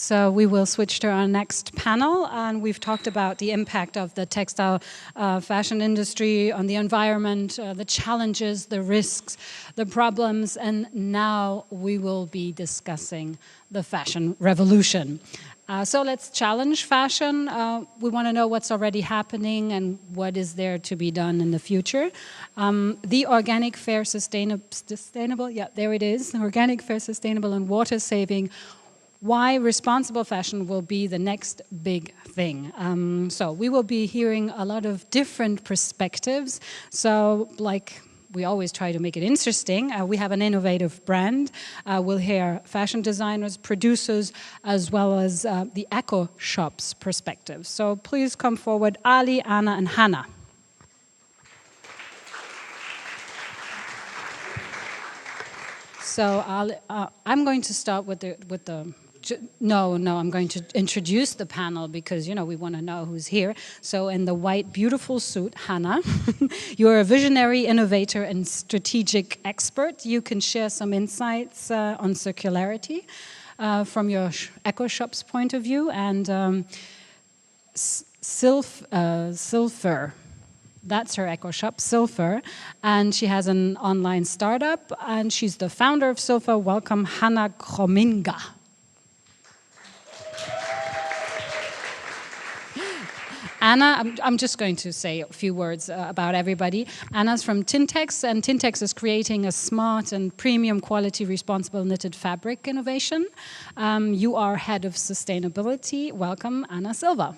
So we will switch to our next panel, and we've talked about the impact of the textile fashion industry on the environment, the challenges, the risks, the problems, and now we will be discussing the fashion revolution. So let's challenge fashion. We want to know what's already happening and what is there to be done in the future. The organic, fair, sustainable, yeah, there it is, organic, fair, sustainable, and water-saving. Why responsible fashion will be the next big thing. So we will be hearing a lot of different perspectives. So like we always try to make it interesting. We have an innovative brand. We'll hear fashion designers, producers, as well as the eco shop's perspective. So please come forward, Ali, Anna, and Hannah. So I'm going to start with the. No, I'm going to introduce the panel because, you know, we want to know who's here. So in the white, beautiful suit, Hannah, you're a visionary, innovator, and strategic expert. You can share some insights on circularity from your eco shop's point of view. And Silfir, that's her eco shop, Silfir, and she has an online startup, and she's the founder of Silfir. Welcome, Hannah Kromminga. Anna, I'm just going to say a few words about everybody. Anna's from Tintex, and Tintex is creating a smart and premium quality responsible knitted fabric innovation. You are head of sustainability. Welcome, Anna Silva.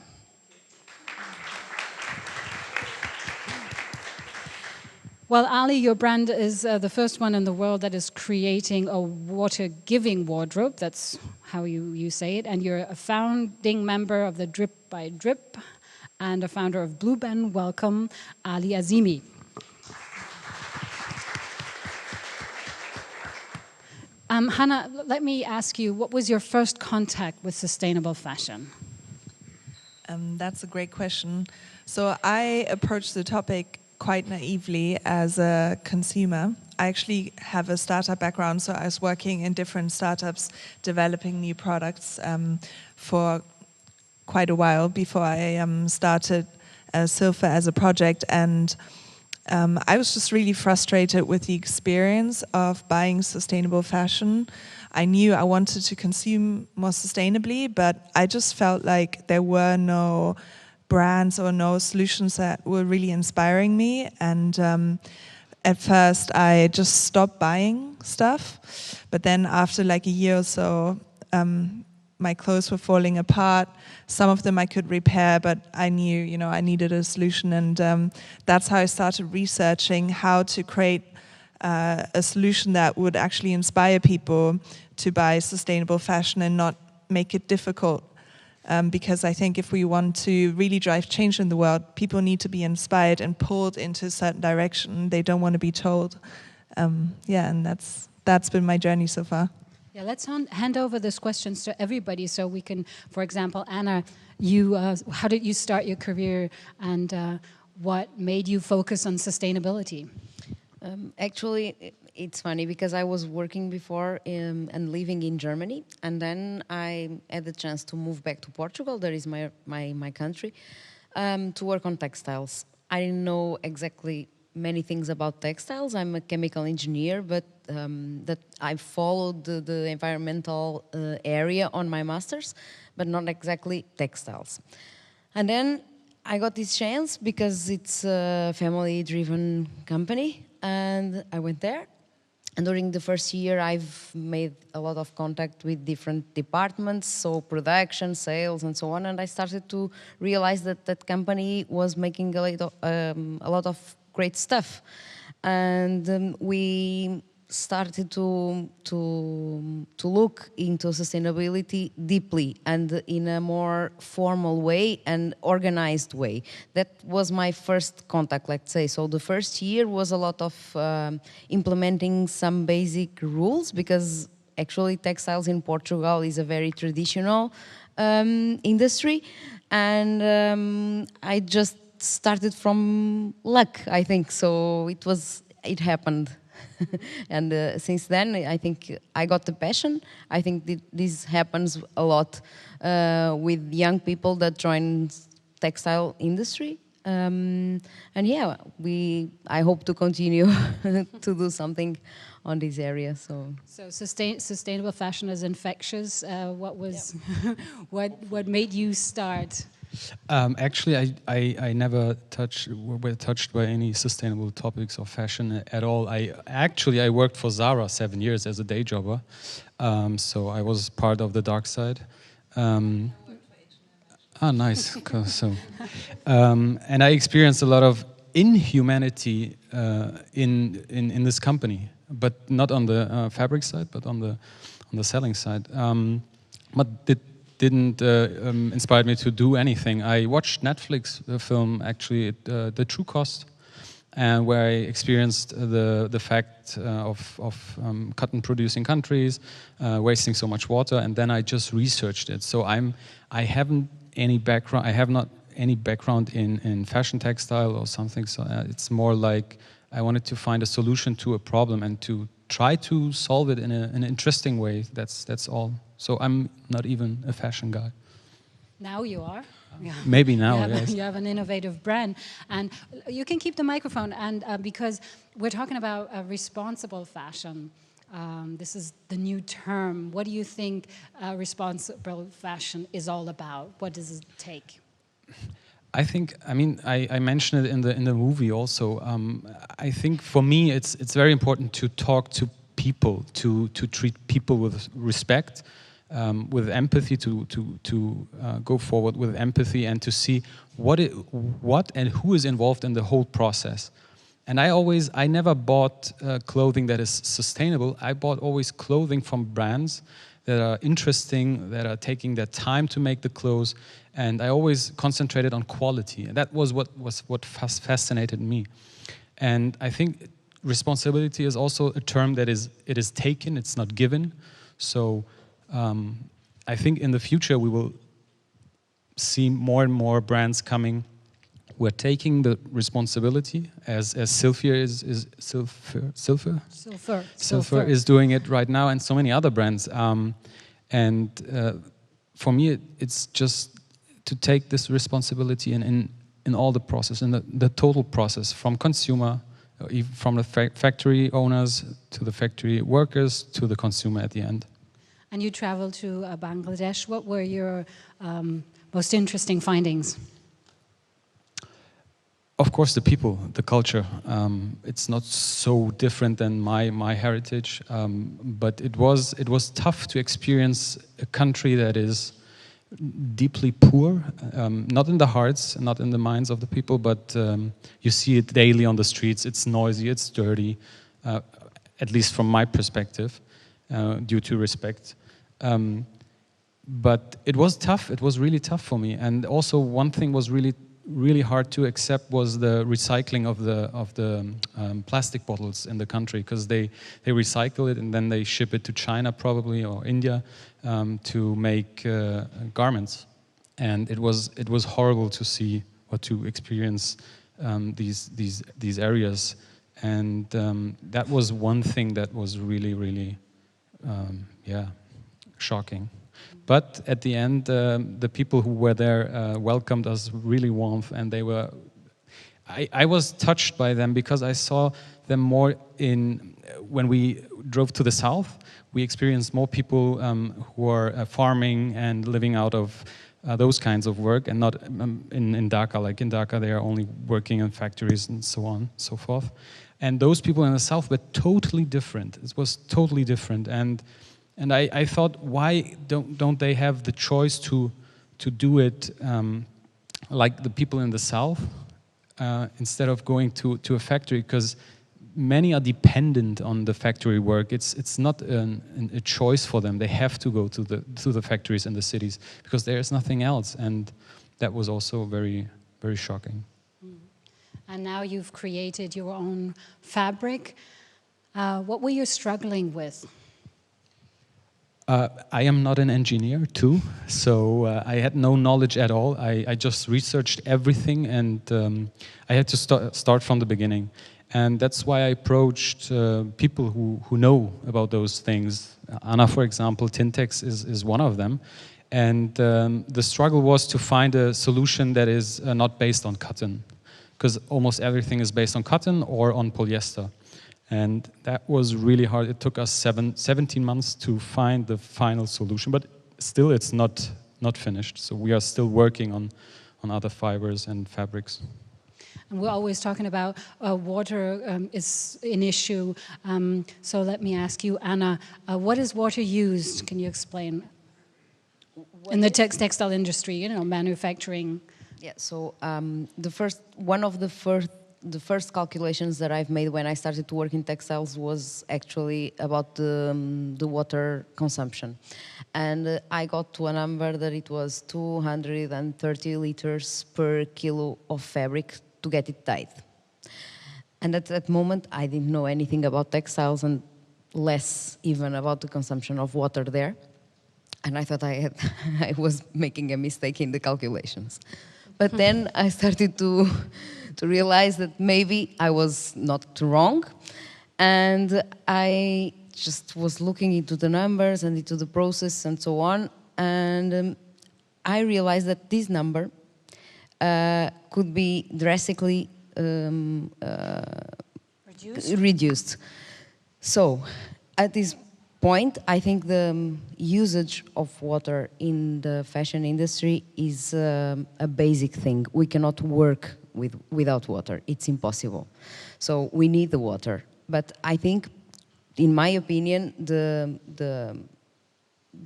Well, Ali, your brand is the first one in the world that is creating a water-giving wardrobe. That's how you say it. And you're a founding member of the Drip by Drip and a founder of Blue Ben. Welcome, Ali Azimi. Hannah, let me ask you, what was your first contact with sustainable fashion? That's a great question. So I approached the topic quite naively as a consumer. I actually have a startup background, so I was working in different startups, developing new products for quite a while before I started Silfir as a project, and I was just really frustrated with the experience of buying sustainable fashion. I knew I wanted to consume more sustainably, but I just felt like there were no brands or no solutions that were really inspiring me, and at first I just stopped buying stuff, but then after like a year or so, my clothes were falling apart. Some of them I could repair, but I knew, you know, I needed a solution, and that's how I started researching how to create a solution that would actually inspire people to buy sustainable fashion and not make it difficult. Because I think if we want to really drive change in the world, people need to be inspired and pulled into a certain direction. They don't want to be told. Yeah, and that's been my journey so far. Yeah, let's hand over these questions to everybody so we can, for example, Anna, you, how did you start your career, and what made you focus on sustainability? Actually, it's funny because I was working before and living in Germany, and then I had the chance to move back to Portugal, that is my country, to work on textiles. I didn't know exactly many things about textiles. I'm a chemical engineer, but that I followed the environmental area on my master's, but not exactly textiles. And then I got this chance because it's a family-driven company, and I went there. And during the first year, I've made a lot of contact with different departments, so production, sales, and so on. And I started to realize that that company was making a lot of great stuff. And we started to look into sustainability deeply and in a more formal way and organized way. That was my first contact, let's say. So the first year was a lot of implementing some basic rules, because actually textiles in Portugal is a very traditional industry, and I just started from luck, I think. So it happened. And since then, I think I got the passion. I think this happens a lot with young people that join textile industry. And yeah, I hope to continue to do something on this area. So sustainable fashion is infectious. What was what made you start? Actually, I never were touched by any sustainable topics or fashion at all. I worked for Zara 7 years as a day jobber, so I was part of the dark side. Nice. So, and I experienced a lot of inhumanity in this company, but not on the fabric side, but on the selling side. But it didn't inspire me to do anything. I watched Netflix film, actually, The True Cost, and where I experienced the fact of cotton producing countries wasting so much water, and then I just researched it. So I haven't any background. I have not any background in fashion textile or something. So it's more like I wanted to find a solution to a problem and to try to solve it in an interesting way. That's all. So I'm not even a fashion guy. Now you are. Yeah. Maybe now, yes. You have an innovative brand. And you can keep the microphone, and because we're talking about responsible fashion. This is the new term. What do you think responsible fashion is all about? What does it take? I mentioned it in the movie also. I think for me it's very important to talk to people, to treat people with respect, with empathy, to go forward with empathy, and to see what and who is involved in the whole process. And I never bought clothing that is sustainable. I bought always clothing from brands that are interesting, that are taking their time to make the clothes, and I always concentrated on quality. And that was what fascinated me. And I think responsibility is also a term that it is taken, it's not given. So I think in the future we will see more and more brands coming. We're taking the responsibility, as Silfir is Silfir is doing it right now, and so many other brands. For me, it's just to take this responsibility in all the process, in the total process, from consumer, from the factory owners to the factory workers to the consumer at the end. And you traveled to Bangladesh. What were your most interesting findings? Of course, the people, the culture. It's not so different than my heritage, but it was tough to experience a country that is deeply poor, not in the hearts, not in the minds of the people, but you see it daily on the streets. It's noisy, it's dirty, at least from my perspective, due to respect. But it was tough. It was really tough for me. And also one thing was really hard to accept was the recycling of the plastic bottles in the country, because they recycle it and then they ship it to China probably, or India, to make garments. And it was horrible to see or to experience these areas. And that was one thing that was really shocking. But at the end, the people who were there welcomed us really warm, and they were. I was touched by them because I saw them more when we drove to the south. We experienced more people who are farming and living out of those kinds of work, and not in Dhaka. Like in Dhaka, they are only working in factories and so on, so forth. And those people in the south were totally different. It was totally different, and I thought, why don't they have the choice to do it like the people in the south, instead of going to a factory? Because many are dependent on the factory work. It's not a choice for them. They have to go to the factories in the cities because there is nothing else, and that was also very, very shocking. And now you've created your own fabric. What were you struggling with? I am not an engineer too, so I had no knowledge at all. I just researched everything, and I had to start from the beginning. And that's why I approached people who know about those things. Anna, for example, Tintex is one of them. And the struggle was to find a solution that is not based on cotton, because almost everything is based on cotton or on polyester. And that was really hard. It took us 17 months to find the final solution, but still it's not finished. So we are still working on other fibers and fabrics. And we're always talking about water is an issue. So let me ask you, Anna, what is water used? Can you explain? In the textile industry, you know, manufacturing. Yeah, so one of the first calculations that I've made when I started to work in textiles was actually about the water consumption. And I got to a number that it was 230 liters per kilo of fabric to get it dyed. And at that moment, I didn't know anything about textiles and less even about the consumption of water there. And I thought I was making a mistake in the calculations. But then I started to realize that maybe I was not wrong. And I just was looking into the numbers and into the process and so on. And I realized that this number could be drastically reduced. So at this point, I think the usage of water in the fashion industry is a basic thing. We cannot work without water. It's impossible. So we need the water. But I think, in my opinion, the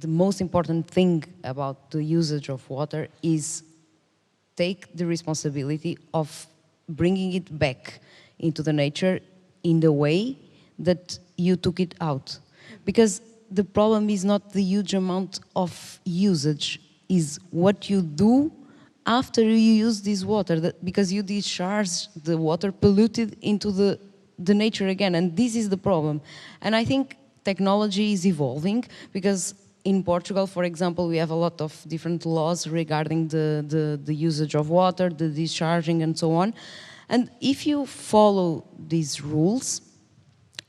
most important thing about the usage of water is take the responsibility of bringing it back into the nature in the way that you took it out. Because the problem is not the huge amount of usage, is what you do after you use this water, because you discharge the water polluted into the nature again, and this is the problem. And I think technology is evolving, because in Portugal, for example, we have a lot of different laws regarding the usage of water, the discharging and so on. And if you follow these rules,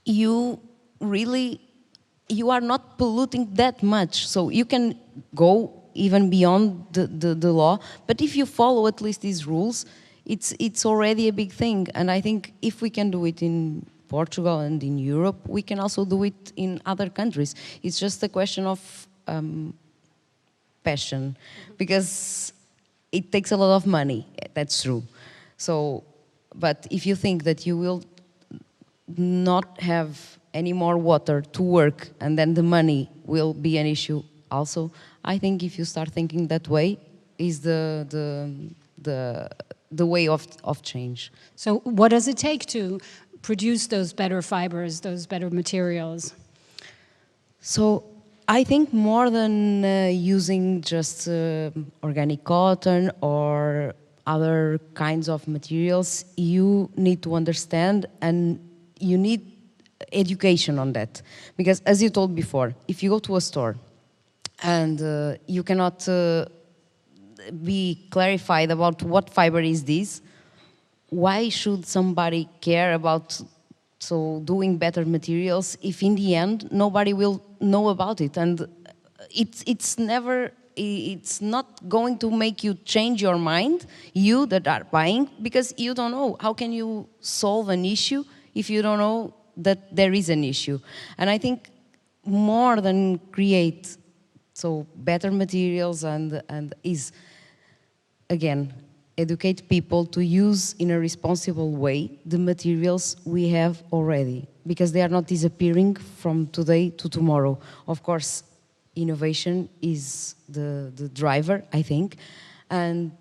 you are not polluting that much. So you can go even beyond the law, but if you follow at least these rules, it's already a big thing. And I think if we can do it in Portugal and in Europe, we can also do it in other countries. It's just a question of passion, because it takes a lot of money, that's true. So, but if you think that you will not have any more water to work, and then the money will be an issue also, I think if you start thinking that way, is the way of change. So what does it take to produce those better fibers, those better materials? So I think more than using just organic cotton or other kinds of materials, you need to understand, and you need education on that. Because as you told before, if you go to a store and you cannot be clarified about what fiber is this, why should somebody care about doing better materials if in the end nobody will know about it? And it's not going to make you change your mind, you that are buying, because you don't know. How can you solve an issue if you don't know that there is an issue? And I think more than create better materials and is, again, educate people to use in a responsible way the materials we have already, because they are not disappearing from today to tomorrow. Of course, innovation is the driver, I think, and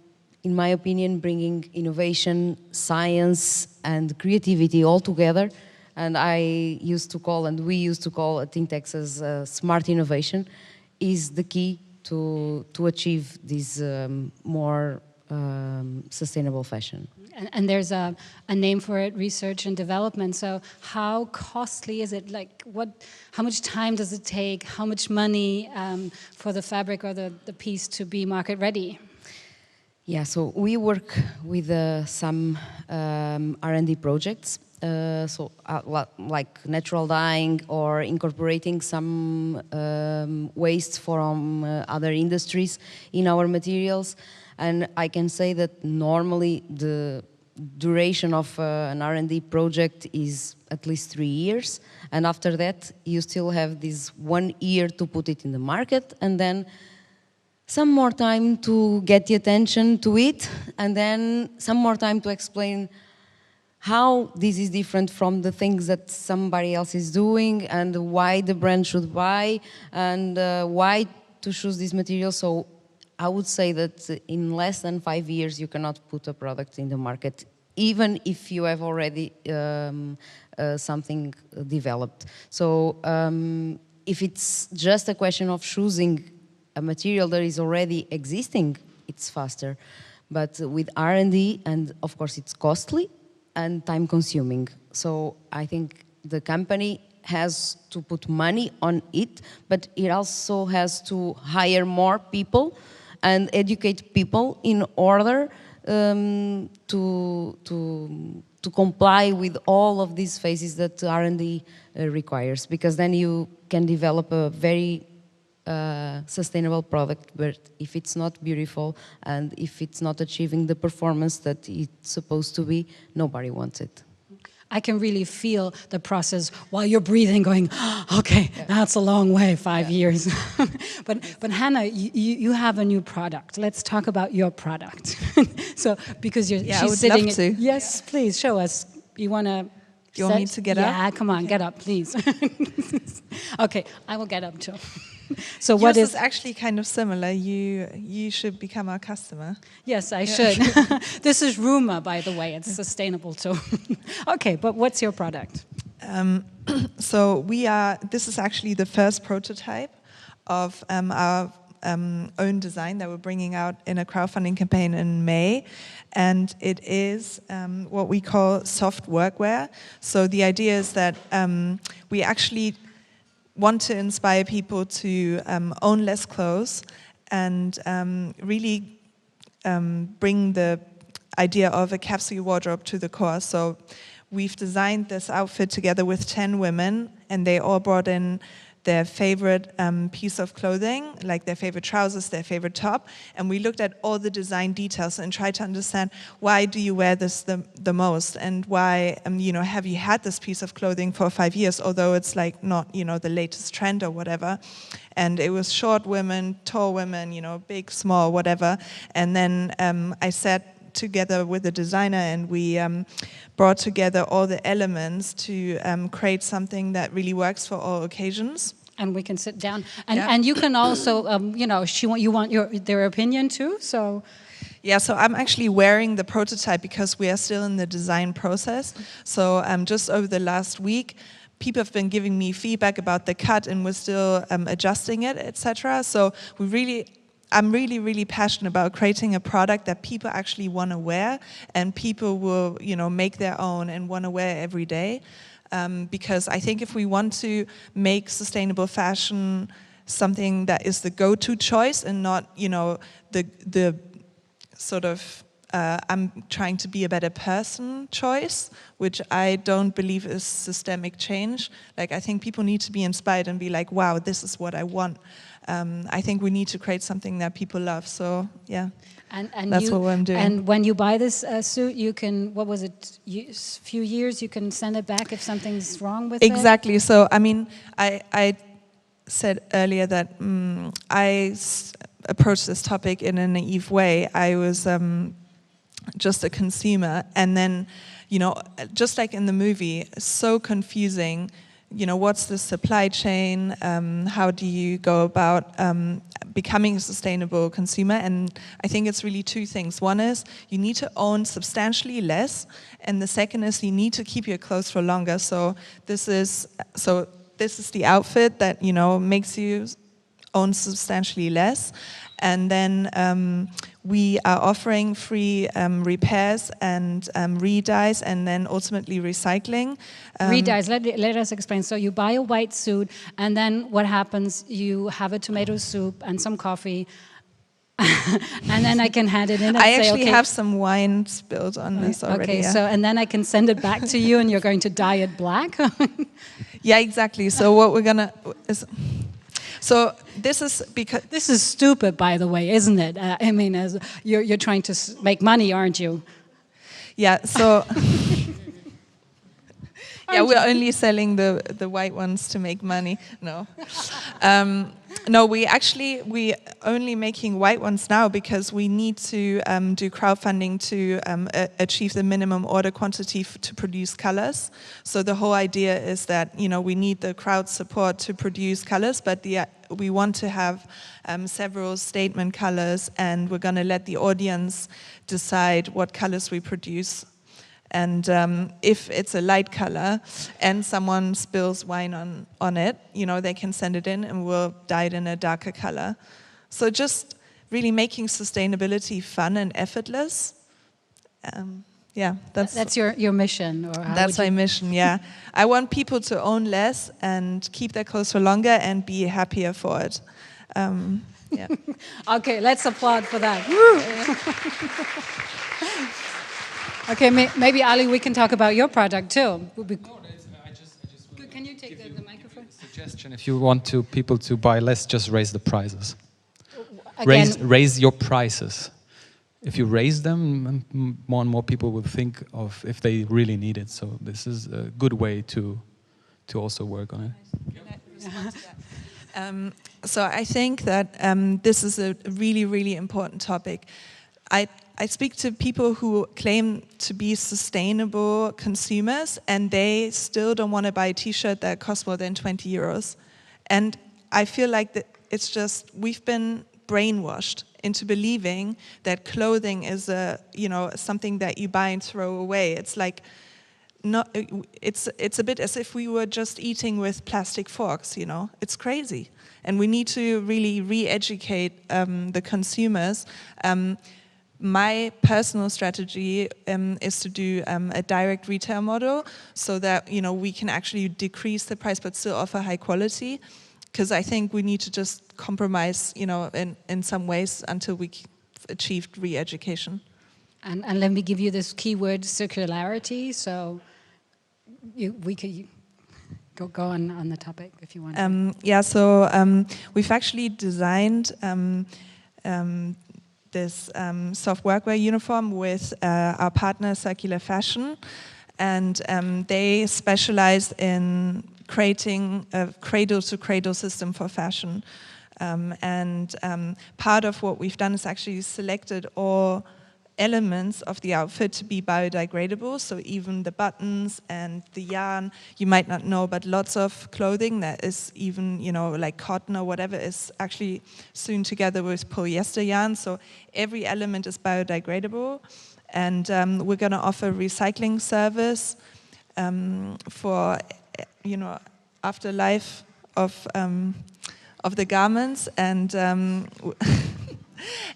in my opinion, bringing innovation, science and creativity all together, and we used to call at Tintex as smart innovation, is the key to achieve this more sustainable fashion. And there's a name for it, research and development. So how costly is it? Like, how much time does it take? How much money for the fabric or the piece to be market ready? Yeah, so we work with some R&D projects, like natural dyeing or incorporating some waste from other industries in our materials. And I can say that normally the duration of an R&D project is at least 3 years. And after that, you still have this 1 year to put it in the market, and then some more time to get the attention to it, and then some more time to explain how this is different from the things that somebody else is doing, and why the brand should buy, and why to choose this material. So I would say that in less than 5 years you cannot put a product in the market, even if you have already something developed. So if it's just a question of choosing a material that is already existing, it's faster. But with R&D, and of course it's costly and time consuming. So I think the company has to put money on it, but it also has to hire more people and educate people in order to comply with all of these phases that R&D requires, because then you can develop a very sustainable product, but if it's not beautiful and if it's not achieving the performance that it's supposed to be, nobody wants it. I can really feel the process while you're breathing, going, okay, that's a long way, 5 years. but Hannah, you have a new product. Let's talk about your product. So, because she's sitting. Love to. Yes, please show us. You want to? You want me to get up? Yeah, come on, get up, please. Okay, I will get up too. So Yours what is actually kind of similar. You should become our customer. Yes, I should. This is rumor, by the way. It's sustainable too. Okay, but what's your product? So this is actually the first prototype of our own design that we're bringing out in a crowdfunding campaign in May. And it is what we call soft workwear. So the idea is that we actually want to inspire people to own less clothes and really bring the idea of a capsule wardrobe to the core. So we've designed this outfit together with 10 women, and they all brought in their favorite piece of clothing, like their favorite trousers, their favorite top, and we looked at all the design details and tried to understand, why do you wear this the most, and why have you had this piece of clothing for 5 years, although it's like not the latest trend or whatever. And it was short women, tall women, big, small, whatever. And then I sat together with the designer, and we brought together all the elements to create something that really works for all occasions. And we can sit down, and you can also, you want their opinion too. So, yeah. So I'm actually wearing the prototype because we are still in the design process. So just over the last week, people have been giving me feedback about the cut, and we're still adjusting it, etc. So I'm really, really passionate about creating a product that people actually want to wear, and people will, make their own and want to wear every day. Because I think if we want to make sustainable fashion something that is the go-to choice and not, the sort of I'm trying to be a better person choice, which I don't believe is systemic change. Like, I think people need to be inspired and be like, wow, this is what I want. I think we need to create something that people love. So, yeah, and that's what I'm doing. And when you buy this suit, you can, what was it, few years, you can send it back if something's wrong with it? Exactly. So, I mean, I said earlier that I approached this topic in a naive way. I was just a consumer, and then, just like in the movie, so confusing. What's the supply chain? How do you go about becoming a sustainable consumer? And I think it's really two things. One is you need to own substantially less, and the second is you need to keep your clothes for longer. So this is the outfit that makes you own substantially less. And then we are offering free repairs and re-dyes, and then ultimately recycling. Re-dyes, let us explain. So you buy a white suit, and then what happens? You have a tomato soup and some coffee. And then I can hand it in and I say, actually okay. have some wine spilled on this already. Okay, yeah. so, and then I can send it back to you and you're going to dye it black? Yeah, exactly. So what we're gonna so this is because This is stupid, by the way, isn't it? I mean, as you're trying to make money, aren't you? yeah. So yeah, we're only selling the white ones to make money. No, no. We only making white ones now because we need to do crowdfunding to achieve the minimum order quantity to produce colors. So the whole idea is that we need the crowd support to produce colors, but we want to have several statement colors, and we're going to let the audience decide what colors we produce. And if it's a light color and someone spills wine on it, they can send it in and we'll dye it in a darker color. So just really making sustainability fun and effortless. Yeah, that's your mission, or how that's my mission. Yeah, I want people to own less and keep their clothes for longer and be happier for it. Yeah. Okay, let's applaud for that. Okay, maybe Ali, we can talk about your product too. Can you take the microphone? Suggestion: if you want people to buy less, just raise the prices. Again, Raise your prices. If you raise them, more and more people will think of if they really need it. So this is a good way to also work on it. So I think that this is a really, really important topic. I speak to people who claim to be sustainable consumers, and they still don't want to buy a T-shirt that costs more than 20 euros. And I feel like that it's just, we've been brainwashed into believing that clothing is something that you buy and throw away. It's like, it's a bit as if we were just eating with plastic forks, It's crazy. And we need to really re-educate the consumers. My personal strategy is to do a direct retail model so that we can actually decrease the price but still offer high quality, because I think we need to just compromise in some ways until we achieved re-education. And let me give you this keyword, circularity. So we could go on the topic if you want. Yeah, so we've actually designed this soft workwear uniform with our partner Circular Fashion, and they specialize in creating a cradle-to-cradle system for fashion. And part of what we've done is actually selected all elements of the outfit to be biodegradable, so even the buttons and the yarn, you might not know, but lots of clothing that is even, like cotton or whatever, is actually sewn together with polyester yarn, so every element is biodegradable. And we're going to offer a recycling service for, afterlife of the garments, and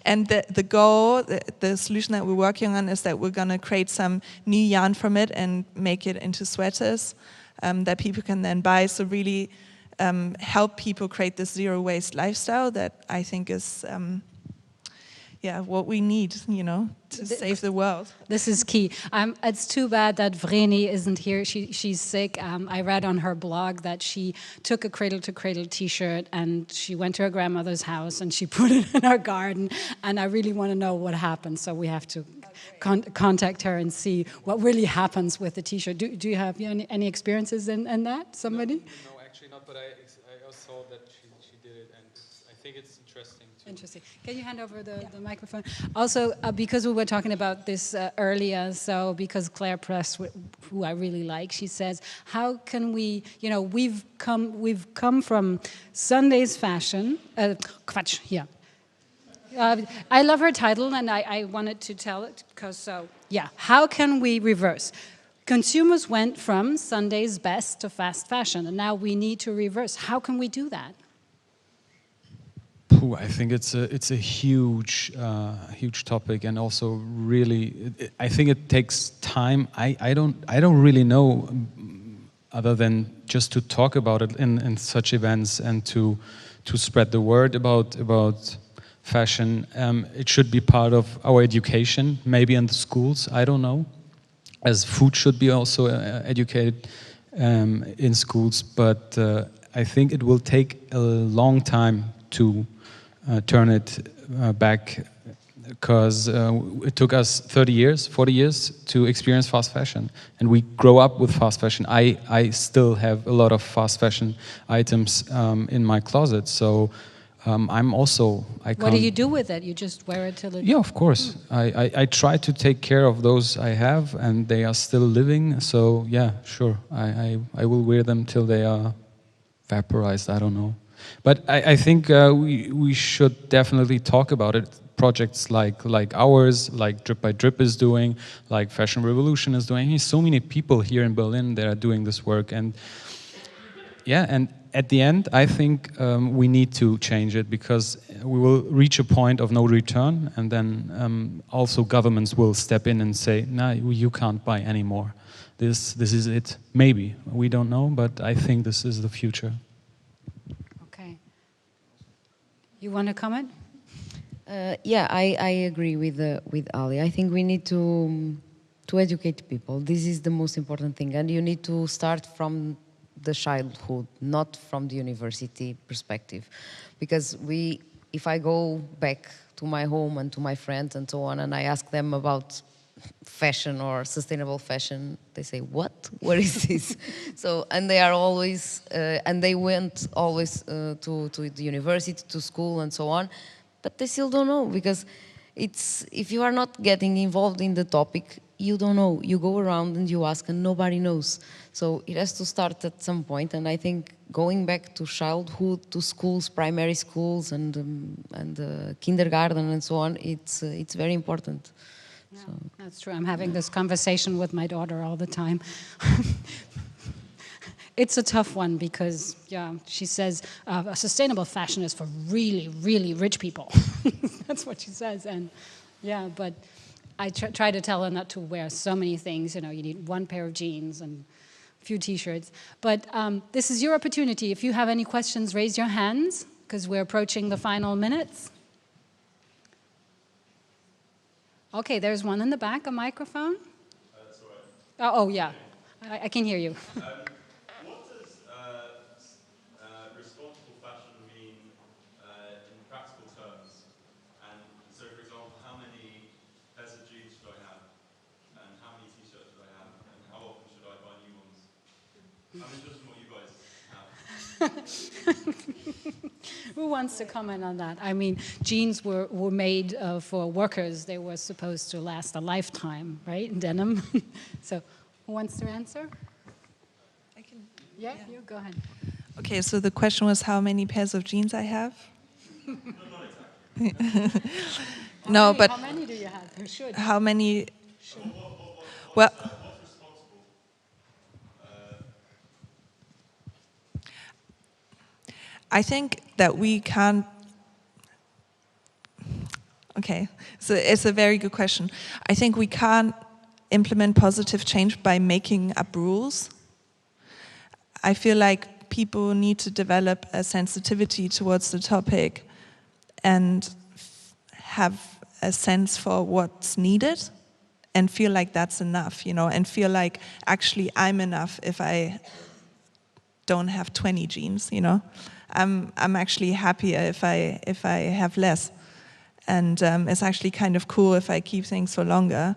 and the goal, the solution that we're working on is that we're going to create some new yarn from it and make it into sweaters that people can then buy. So really help people create this zero waste lifestyle that I think is what we need, to save the world. This is key. It's too bad that Vreni isn't here. She's sick. I read on her blog that she took a cradle-to-cradle T-shirt and she went to her grandmother's house and she put it in her garden. And I really want to know what happened. So we have to contact her and see what really happens with the T-shirt. Do you have any experiences in that? Somebody? No, actually not. But I saw that she did it, and I think it's interesting. Interesting. Can you hand over the microphone? Also, because we were talking about this earlier, so because Claire Press, who I really like, she says, how can we, we've come from Sunday's fashion, Quatsch, yeah. I love her title, and I wanted to tell it, because how can we reverse? Consumers went from Sunday's best to fast fashion, and now we need to reverse. How can we do that? I think it's a huge topic, and also really, I think it takes time. I don't really know, other than just to talk about it in such events and to spread the word about fashion. It should be part of our education, maybe in the schools, I don't know. As food should be also educated in schools, but I think it will take a long time to turn it back, because it took us 30 years, 40 years to experience fast fashion, and we grow up with fast fashion. I still have a lot of fast fashion items in my closet, so I'm also... What do you do with it? You just wear it till it... Yeah, of course. I try to take care of those I have, and they are still living, so yeah, sure. I will wear them till they are vaporized, I don't know. But I think we should definitely talk about it. Projects like ours, like Drip by Drip is doing, like Fashion Revolution is doing. There's so many people here in Berlin that are doing this work, and yeah, and at the end, I think we need to change it, because we will reach a point of no return, and then also governments will step in and say, "No, you can't buy anymore. This is it." Maybe, we don't know, but I think this is the future. Okay. You want to comment? Yeah, I agree with Ali. I think we need to educate people. This is the most important thing, and you need to start from the childhood, not from the university perspective, because if I go back to my home and to my friends and so on, and I ask them about fashion or sustainable fashion, they say, "What? What is this?" So, and they are always, and they went always to the university, to school, and so on, but they still don't know, because if you are not getting involved in the topic, you don't know. You go around and you ask, and nobody knows. So it has to start at some point, and I think going back to childhood, to schools, primary schools, and kindergarten, and so on, it's very important. Yeah, so. That's true. I'm having this conversation with my daughter all the time. It's a tough one, because, yeah, she says sustainable fashion is for really, really rich people. That's what she says, and yeah, but I try to tell her not to wear so many things. You know, you need one pair of jeans and a few T-shirts. But this is your opportunity. If you have any questions, raise your hands, because we're approaching the final minutes. Okay, there's one in the back, a microphone. That's all right. Oh yeah, I can hear you. What does responsible fashion mean in practical terms? And so, for example, how many pairs of jeans should I have? And how many T-shirts should I have? And how often should I buy new ones? I'm interested in what you guys have. Who wants to comment on that? I mean, jeans were made for workers. They were supposed to last a lifetime, right? Denim. So, who wants to answer? I can. Yeah, you go ahead. Okay, so the question was how many pairs of jeans I have? No, not exactly. No, but how many do you have? You should. how many? Well, What's responsible? I think that we can't. Okay, so it's a very good question. I think we can't implement positive change by making up rules. I feel like people need to develop a sensitivity towards the topic and have a sense for what's needed and feel like that's enough, you know, and feel like actually I'm enough if I don't have 20 jeans, you know. I'm actually happier if I have less. And it's actually kind of cool if I keep things for longer.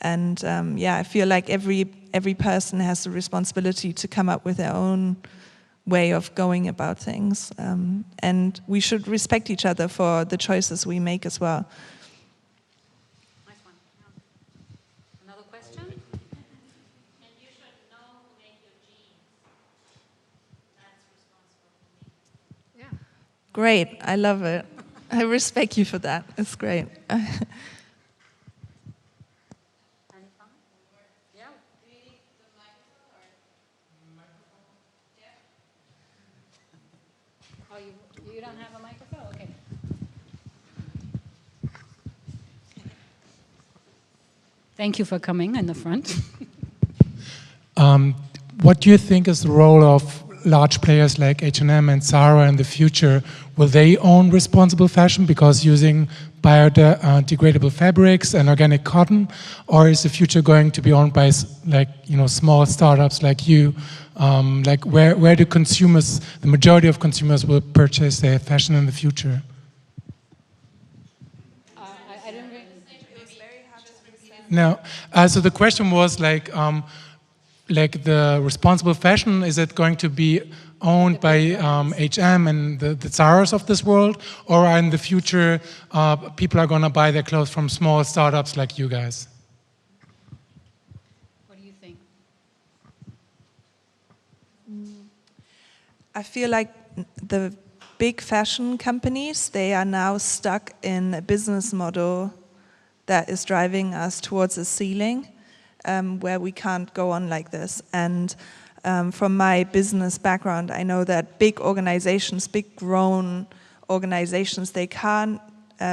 And yeah, I feel like every person has the responsibility to come up with their own way of going about things. And we should respect each other for the choices we make as well. Nice one. Another question? And you should know who make your jeans. That's responsible for me. Yeah. Great, I love it. I respect you for that. It's great. You don't have a microphone? Okay. Thank you for coming in the front. What do you think is the role of large players like H&M and Zara in the future, will they own responsible fashion because using biodegradable fabrics and organic cotton, or is the future going to be owned by small startups like you? Like where do consumers, the majority of consumers, will purchase their fashion in the future? No. So the question was like the responsible fashion, is it going to be owned by H&M and the Zaras of this world, or in the future people are going to buy their clothes from small startups like you guys? What do you think? I feel like the big fashion companies, they are now stuck in a business model that is driving us towards a ceiling where we can't go on like this. And from my business background, I know that big organizations, big grown organizations, they can't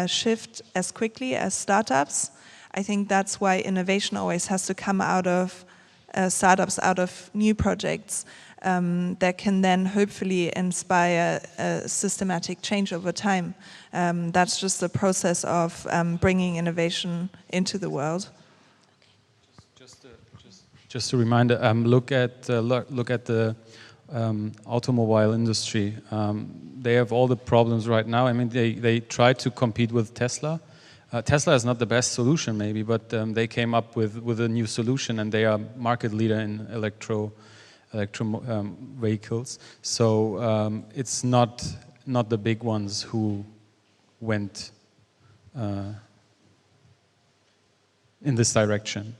shift as quickly as startups. I think that's why innovation always has to come out of startups, out of new projects that can then hopefully inspire a systematic change over time. That's just the process of bringing innovation into the world. Just a reminder. Look at the automobile industry. They have all the problems right now. I mean, they try to compete with Tesla. Tesla is not the best solution, maybe, but they came up with a new solution, and they are market leader in electro vehicles. So it's not the big ones who went in this direction.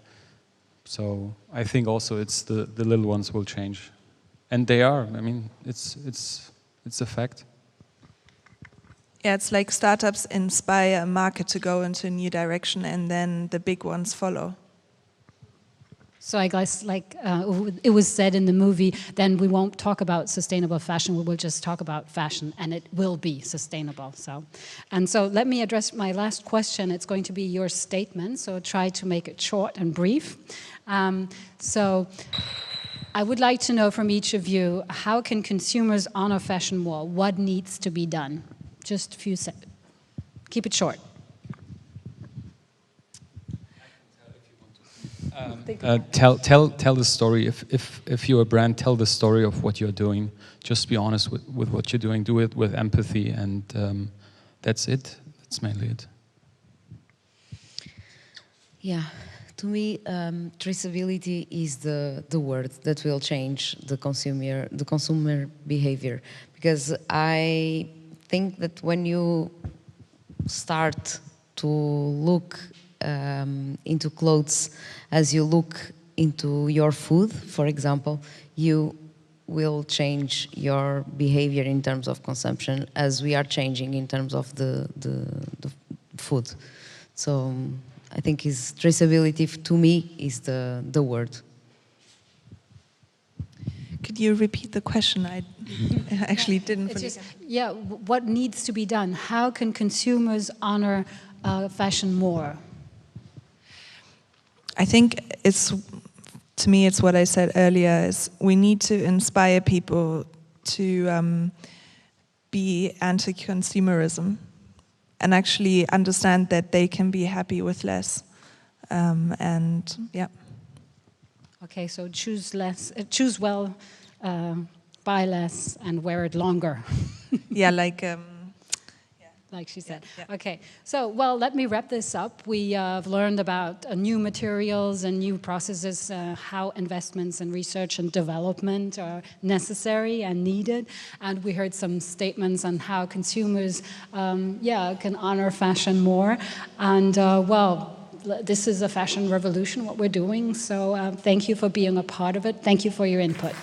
So I think also it's the little ones will change, and they are. I mean, it's a fact. Yeah, it's like startups inspire a market to go into a new direction, and then the big ones follow. So I guess, like it was said in the movie, then we won't talk about sustainable fashion, we will just talk about fashion, and it will be sustainable. So let me address my last question. It's going to be your statement, so try to make it short and brief. So I would like to know from each of you, how can consumers honor fashion more? What needs to be done? Just a few seconds. Keep it short. Tell the story. If you're a brand, tell the story of what you're doing. Just be honest with what you're doing. Do it with empathy, and that's it. That's mainly it. Yeah, to me, traceability is the word that will change the consumer behavior. Because I think that when you start to look into clothes as you look into your food, for example, you will change your behavior in terms of consumption as we are changing in terms of the food. So I think traceability to me is the word. Could you repeat the question? I actually didn't fully get it. Yeah, what needs to be done? How can consumers honor fashion more? I think to me, it's what I said earlier, is we need to inspire people to be anti-consumerism and actually understand that they can be happy with less. And yeah. Okay, so choose less, choose well, buy less, and wear it longer. Yeah, like she said. Yeah. Okay, so, well, let me wrap this up. We have learned about new materials and new processes, how investments in research and development are necessary and needed. And we heard some statements on how consumers, can honor fashion more. And, this is a fashion revolution, what we're doing. So thank you for being a part of it. Thank you for your input.